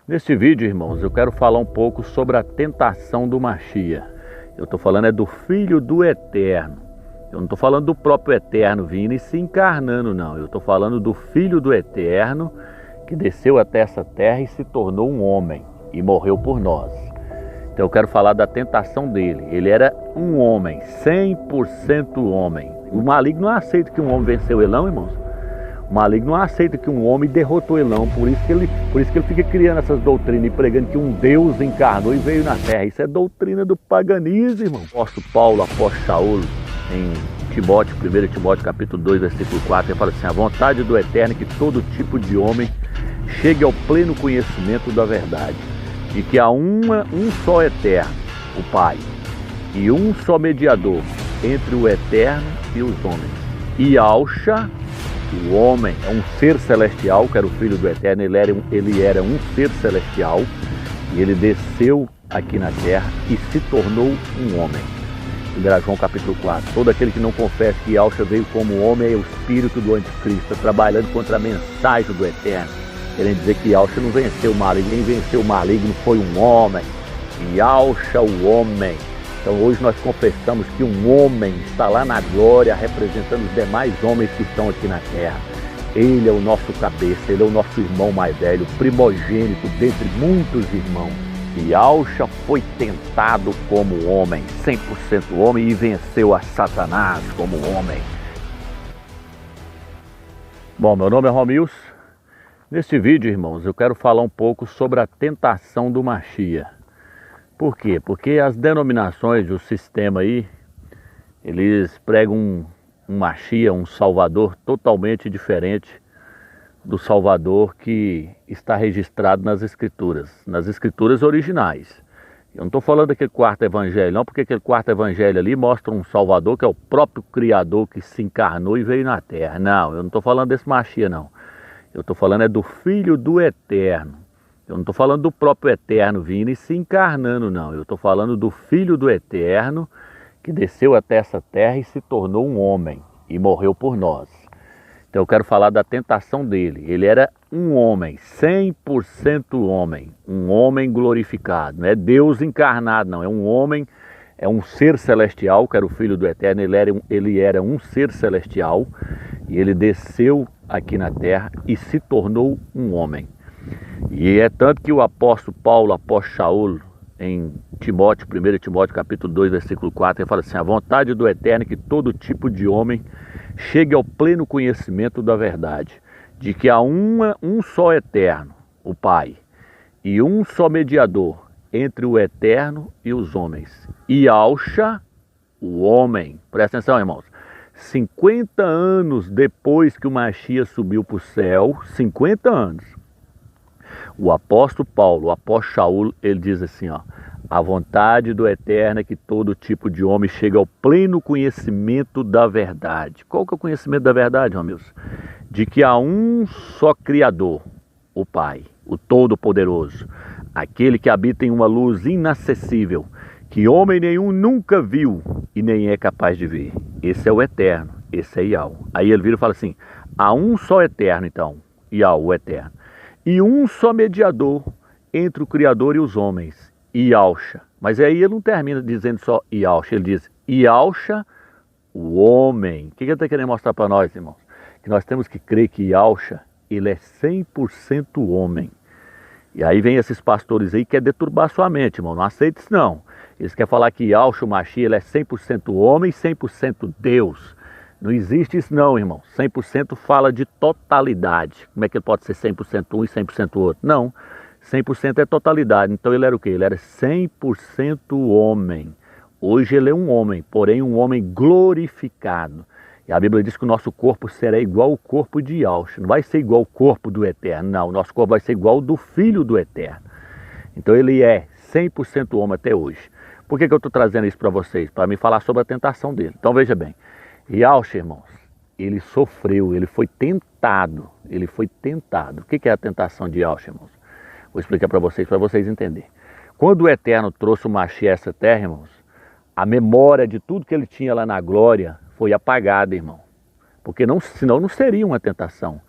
Neste vídeo, irmãos, eu quero falar um pouco sobre a tentação do Mashiach. Eu estou falando do Filho do Eterno. Eu não estou falando do próprio Eterno vindo e se encarnando, não. Eu estou falando do Filho do Eterno que desceu até essa terra e se tornou um homem e morreu por nós. Então eu quero falar da tentação dele. Ele era um homem, 100% homem. O maligno não aceita que um homem venceu ele, não, irmãos. O maligno não aceita que um homem derrotou ele, não. Por isso que ele fica criando essas doutrinas e pregando que um Deus encarnou e veio na terra. Isso é doutrina do paganismo, irmão. Apóstolo Paulo, apóstolo Saul, em Timóteo, 1 Timóteo capítulo 2, versículo 4, ele fala assim: a vontade do Eterno é que todo tipo de homem chegue ao pleno conhecimento da verdade, de que há um só Eterno, o Pai, e um só mediador entre o Eterno e os homens. Yahshua, o homem, é um ser celestial, que era o Filho do Eterno. Ele era um ser celestial e ele desceu aqui na terra e se tornou um homem. 1 João capítulo 4, todo aquele que não confessa que Yahshua veio como homem é o espírito do anticristo, trabalhando contra a mensagem do Eterno, querendo dizer que Yahshua não venceu o maligno. Quem venceu o maligno foi um homem, Yahshua o homem. Então hoje nós confessamos que um homem está lá na glória representando os demais homens que estão aqui na terra. Ele é o nosso cabeça, ele é o nosso irmão mais velho, primogênito dentre muitos irmãos. Yahshua foi tentado como homem, 100% homem, e venceu a Satanás como homem. Bom, meu nome é Romilson. Neste vídeo, irmãos, eu quero falar um pouco sobre a tentação do Mashiach. Por quê? Porque as denominações, o sistema aí, eles pregam um Mashiach, um Salvador totalmente diferente do Salvador que está registrado nas Escrituras originais. Eu não estou falando daquele quarto evangelho, não, porque aquele quarto evangelho ali mostra um Salvador que é o próprio Criador que se encarnou e veio na terra. Não, eu não estou falando desse Mashiach, não. Eu estou falando do Filho do Eterno. Eu não estou falando do próprio Eterno vindo e se encarnando, não. Eu estou falando do Filho do Eterno que desceu até essa terra e se tornou um homem e morreu por nós. Então eu quero falar da tentação dele. Ele era um homem, 100% homem, um homem glorificado. Não é Deus encarnado, não. É um homem, é um ser celestial, que era o Filho do Eterno. Ele era um ser celestial e ele desceu aqui na terra e se tornou um homem. E é tanto que o apóstolo Paulo, apóstolo Saul, em Timóteo, 1 Timóteo capítulo 2, versículo 4, ele fala assim: a vontade do Eterno é que todo tipo de homem chegue ao pleno conhecimento da verdade, de que há um só Eterno, o Pai, e um só mediador entre o Eterno e os homens, Yahshua, o homem. Presta atenção, irmãos. 50 anos depois que o Mashiach subiu para o céu, 50 anos, o apóstolo Paulo, o apóstolo Saul, ele diz assim, ó: a vontade do Eterno é que todo tipo de homem chegue ao pleno conhecimento da verdade. Qual que é o conhecimento da verdade, Romilson? De que há um só Criador, o Pai, o Todo-Poderoso, aquele que habita em uma luz inacessível, que homem nenhum nunca viu e nem é capaz de ver. Esse é o Eterno, esse é Yahweh. Aí ele vira e fala assim: há um só Eterno, então, Yahweh, o Eterno, e um só mediador entre o Criador e os homens, Yahshua. Mas aí ele não termina dizendo só Yahshua, ele diz Yahshua, o homem. O que ele está querendo mostrar para nós, irmãos? Que nós temos que crer que Yahshua, ele é 100% homem. E aí vem esses pastores aí que querem deturbar sua mente, irmão. Não aceita isso, não. Eles querem falar que Yahshua, o Mashiach, ele é 100% homem e 100% Deus. Não existe isso não, irmão. 100% fala de totalidade. Como é que ele pode ser 100% um e 100% outro? Não. 100% é totalidade. Então ele era o quê? Ele era 100% homem. Hoje ele é um homem, porém um homem glorificado. E a Bíblia diz que o nosso corpo será igual ao corpo de Yahshua. Não vai ser igual ao corpo do Eterno, não. O nosso corpo vai ser igual ao do Filho do Eterno. Então ele é 100% homem até hoje. Por que eu estou trazendo isso para vocês? Para me falar sobre a tentação dele. Então veja bem. Yahshua, irmãos, ele sofreu, ele foi tentado. Ele foi tentado. O que é a tentação de Yahshua, irmãos? Vou explicar para vocês entenderem. Quando o Eterno trouxe o Mashiach a essa terra, irmãos, a memória de tudo que ele tinha lá na glória foi apagada, irmão. Porque senão não seria uma tentação.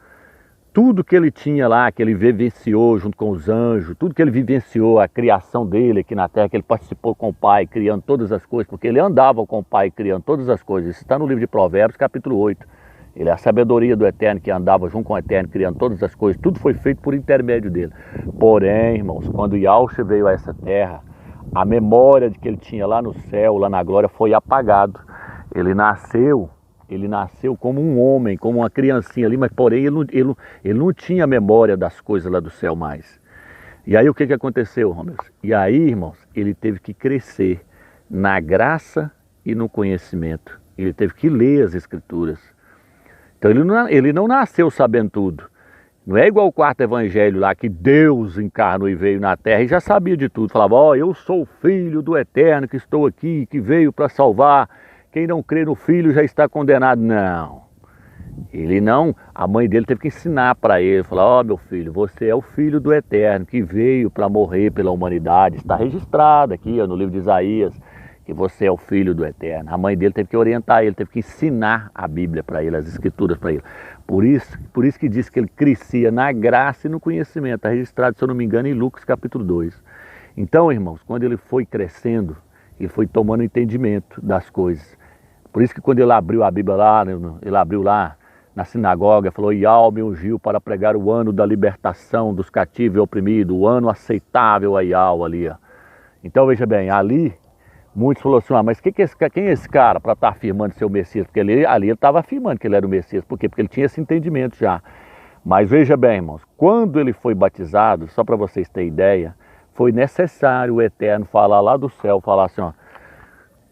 tudo que ele tinha lá, que ele vivenciou junto com os anjos, tudo que ele vivenciou, a criação dele aqui na terra, que ele participou com o Pai, criando todas as coisas, porque ele andava com o Pai, criando todas as coisas. Isso está no livro de Provérbios, capítulo 8. Ele é a sabedoria do Eterno, que andava junto com o Eterno, criando todas as coisas. Tudo foi feito por intermédio dele. Porém, irmãos, quando Yahushua veio a essa terra, a memória de que ele tinha lá no céu, lá na glória, foi apagado. Ele nasceu como um homem, como uma criancinha ali, mas porém ele não tinha memória das coisas lá do céu mais. E aí o que aconteceu, Romero? E aí, irmãos, ele teve que crescer na graça e no conhecimento. Ele teve que ler as Escrituras. Então ele não nasceu sabendo tudo. Não é igual o quarto evangelho lá, que Deus encarnou e veio na terra e já sabia de tudo. Falava, ó, eu sou o filho do Eterno que estou aqui, que veio para salvar. Quem não crê no filho já está condenado. Não. Ele não, a mãe dele teve que ensinar para ele. Falar, ó, meu filho, você é o filho do Eterno que veio para morrer pela humanidade. Está registrado aqui ó, no livro de Isaías. Que você é o filho do Eterno. A mãe dele teve que orientar ele, teve que ensinar a Bíblia para ele, as Escrituras para ele. Por isso que diz que ele crescia na graça e no conhecimento. Está registrado, se eu não me engano, em Lucas capítulo 2. Então, irmãos, quando ele foi crescendo, ele foi tomando entendimento das coisas. Por isso que quando ele abriu a Bíblia lá, ele abriu lá na sinagoga, falou, Yahweh me ungiu para pregar o ano da libertação dos cativos e oprimidos, o ano aceitável a Yahweh ali. Ó. Então, veja bem, ali... Muitos falaram assim, mas quem é esse cara para estar afirmando ser o Messias? Porque ali ele estava afirmando que ele era o Messias. Por quê? Porque ele tinha esse entendimento já. Mas veja bem, irmãos, quando ele foi batizado, só para vocês terem ideia, foi necessário o Eterno falar lá do céu, falar assim, ó,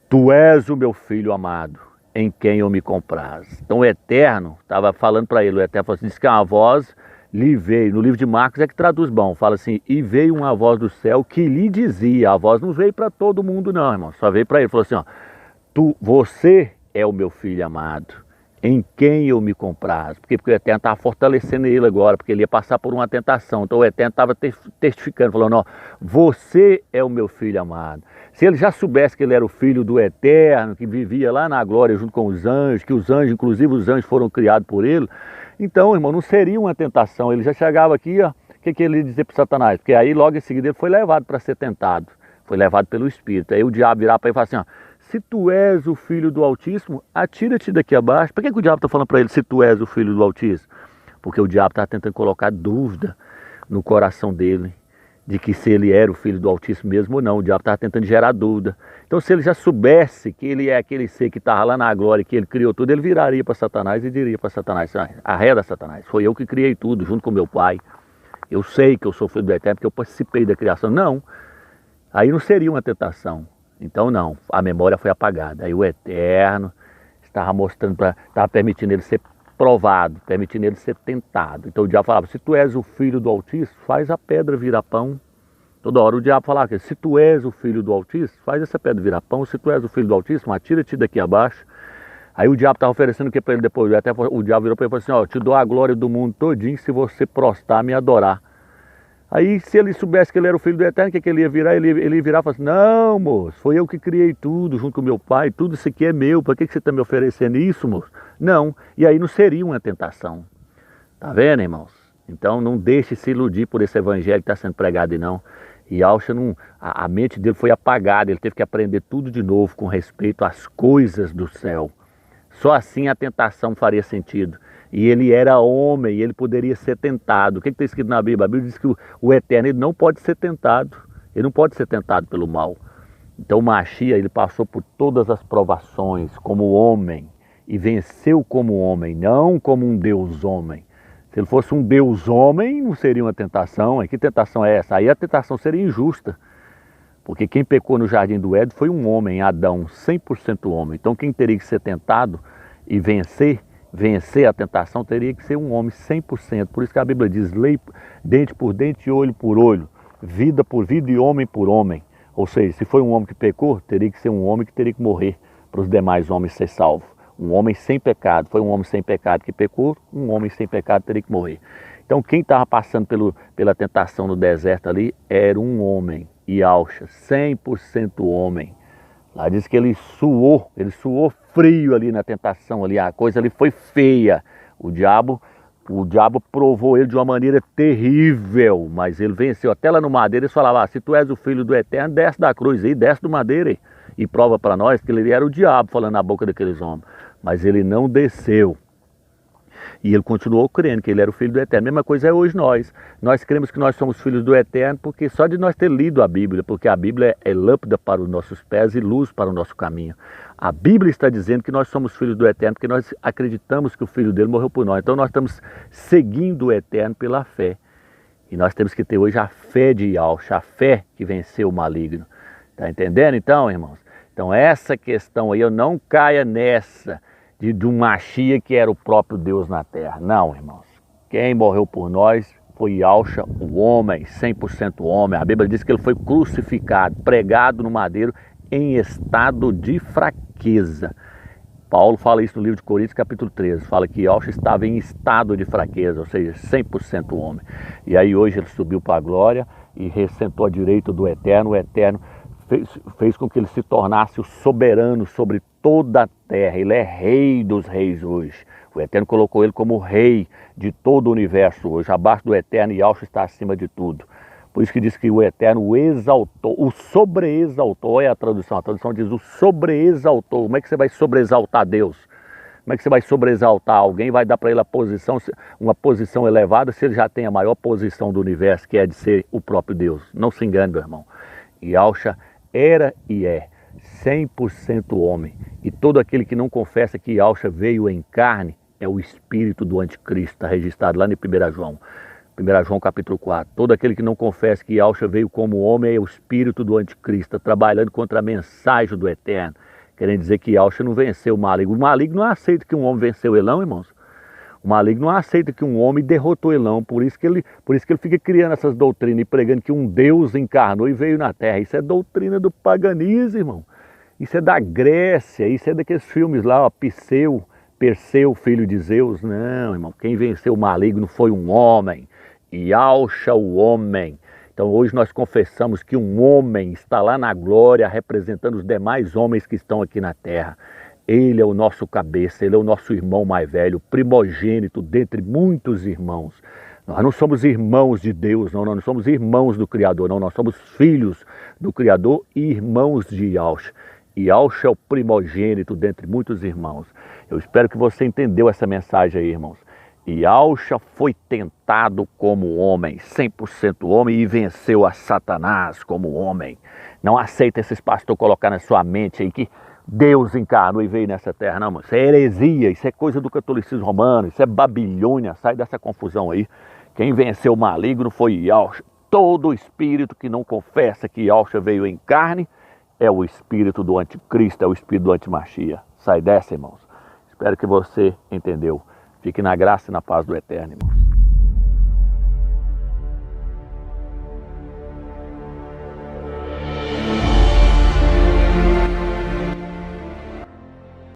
tu és o meu filho amado, em quem eu me compraz. Então o Eterno estava falando para ele, o Eterno falou assim, disse que uma voz lhe veio, no livro de Marcos é que traduz bom, fala assim, e veio uma voz do céu que lhe dizia, a voz não veio para todo mundo não, irmão, só veio para ele, falou assim, ó, você é o meu filho amado, em quem eu me compraz. Porque o Eterno estava fortalecendo ele agora, porque ele ia passar por uma tentação, então o Eterno estava testificando, falando, ó, você é o meu filho amado. Se ele já soubesse que ele era o filho do Eterno, que vivia lá na glória junto com os anjos, que os anjos, inclusive os anjos foram criados por ele, então, irmão, não seria uma tentação. Ele já chegava aqui, ó, o que ele ia dizer para Satanás? Porque aí, logo em seguida, ele foi levado para ser tentado. Foi levado pelo Espírito. Aí o diabo virar para ele e falar assim, ó, se tu és o filho do Altíssimo, atira-te daqui abaixo. Por que o diabo está falando para ele, se tu és o filho do Altíssimo? Porque o diabo está tentando colocar dúvida no coração dele, de que se ele era o filho do Altíssimo mesmo ou não. O diabo estava tentando gerar dúvida. Então, se ele já soubesse que ele é aquele ser que estava lá na glória, que ele criou tudo, ele viraria para Satanás e diria para Satanás, arreda Satanás, foi eu que criei tudo, junto com meu pai. Eu sei que eu sou filho do Eterno, porque eu participei da criação. Não, aí não seria uma tentação. Então, não, a memória foi apagada. Aí o Eterno estava mostrando, estava permitindo ele ser provado, permitindo ele ser tentado. Então o diabo falava, se tu és o filho do Altíssimo, faz a pedra virar pão. Toda hora o diabo falava que se tu és o filho do Altíssimo, faz essa pedra virar pão. Se tu és o filho do Altíssimo, atira-te daqui abaixo. Aí o diabo estava oferecendo o que para ele depois? Até o diabo virou para ele e falou assim, ó, eu te dou a glória do mundo todinho se você prostrar me adorar. Aí se ele soubesse que ele era o filho do Eterno, o que ele ia virar? Ele ia virar e falar assim, não, moço, foi eu que criei tudo junto com meu pai, tudo isso aqui é meu, para que você está me oferecendo isso, moço? Não, e aí não seria uma tentação. Tá vendo, irmãos? Então não deixe se iludir por esse evangelho que está sendo pregado e não. E Yahushua, a mente dele foi apagada, ele teve que aprender tudo de novo com respeito às coisas do céu. Só assim a tentação faria sentido. E ele era homem, ele poderia ser tentado. O que está escrito na Bíblia? A Bíblia diz que o Eterno ele não pode ser tentado. Ele não pode ser tentado pelo mal. Então o Mashiach, ele passou por todas as provações como homem. E venceu como homem, não como um Deus homem. Se ele fosse um Deus homem, não seria uma tentação. Que tentação é essa? Aí a tentação seria injusta. Porque quem pecou no jardim do Éden foi um homem, Adão, 100% homem. Então quem teria que ser tentado e vencer a tentação, teria que ser um homem 100%. Por isso que a Bíblia diz, lei dente por dente e olho por olho, vida por vida e homem por homem. Ou seja, se foi um homem que pecou, teria que ser um homem que teria que morrer para os demais homens ser salvos. Um homem sem pecado, foi um homem sem pecado que pecou, um homem sem pecado teria que morrer. Então quem estava passando pela tentação no deserto ali era um homem, Yahushua, 100% homem. Lá diz que ele suou frio ali na tentação, ali, a coisa ali foi feia. O diabo O diabo provou ele de uma maneira terrível, mas ele venceu. Até lá no madeiro eles falavam, se tu és o filho do Eterno, desce da cruz aí, desce do madeiro aí. E prova para nós que ele era o diabo falando na boca daqueles homens. Mas ele não desceu. E ele continuou crendo que ele era o Filho do Eterno. A mesma coisa é hoje nós. Nós cremos que nós somos filhos do Eterno porque só de nós ter lido a Bíblia, porque a Bíblia é lâmpada para os nossos pés e luz para o nosso caminho. A Bíblia está dizendo que nós somos filhos do Eterno porque nós acreditamos que o Filho dele morreu por nós. Então nós estamos seguindo o Eterno pela fé. E nós temos que ter hoje a fé de Yahshua, a fé que venceu o maligno. Está entendendo então, irmãos? Então essa questão aí, eu não caia nessa de um Mashiach que era o próprio Deus na terra. Não, irmãos. Quem morreu por nós foi Yahshua, o homem, 100% homem. A Bíblia diz que ele foi crucificado, pregado no madeiro em estado de fraqueza. Paulo fala isso no livro de Coríntios, capítulo 13. Fala que Yahshua estava em estado de fraqueza, ou seja, 100% homem. E aí hoje ele subiu para a glória e ressentou à direita do Eterno. O Eterno fez com que ele se tornasse o soberano sobre toda a terra. Ele é rei dos reis hoje. O Eterno colocou ele como rei de todo o universo hoje. Abaixo do Eterno, Yahshua está acima de tudo. Por isso que diz que o Eterno o exaltou, o sobreexaltou. É a tradução diz o sobreexaltou. Como é que você vai sobreexaltar Deus? Como é que você vai sobreexaltar alguém? Vai dar para ele uma posição elevada se ele já tem a maior posição do universo, que é de ser o próprio Deus. Não se engane, meu irmão. Yahshua era e é 100% homem. E todo aquele que não confessa que Yahshua veio em carne é o espírito do anticristo. Está registrado lá em 1 João. 1 João capítulo 4. Todo aquele que não confessa que Yahshua veio como homem é o espírito do anticristo. Está trabalhando contra a mensagem do Eterno. Querendo dizer que Yahshua não venceu o maligno. O maligno não aceita que um homem venceu ele não, irmãos. O maligno não aceita que um homem derrotou ele não. Por isso que ele fica criando essas doutrinas e pregando que um Deus encarnou e veio na terra. Isso é doutrina do paganismo, irmão. Isso é da Grécia, isso é daqueles filmes lá, ó, Perseu, filho de Zeus. Não, irmão, quem venceu o maligno foi um homem. Yahshua, o homem. Então hoje nós confessamos que um homem está lá na glória representando os demais homens que estão aqui na terra. Ele é o nosso cabeça, ele é o nosso irmão mais velho, primogênito dentre muitos irmãos. Nós não somos irmãos de Deus, não, nós não somos irmãos do Criador, não, nós somos filhos do Criador e irmãos de Yahshua. Yahshua é o primogênito dentre muitos irmãos. Eu espero que você entendeu essa mensagem aí, irmãos. Yahshua foi tentado como homem, 100% homem, e venceu a Satanás como homem. Não aceita esses pastores colocar na sua mente aí que Deus encarnou e veio nessa terra, não, mano. Isso é heresia, isso é coisa do catolicismo romano, isso é Babilônia, sai dessa confusão aí. Quem venceu o maligno foi Yahshua. Todo espírito que não confessa que Yahshua veio em carne é o espírito do anticristo, é o espírito do antimachia. Sai dessa, irmãos. Espero que você entendeu. Fique na graça e na paz do Eterno, irmãos.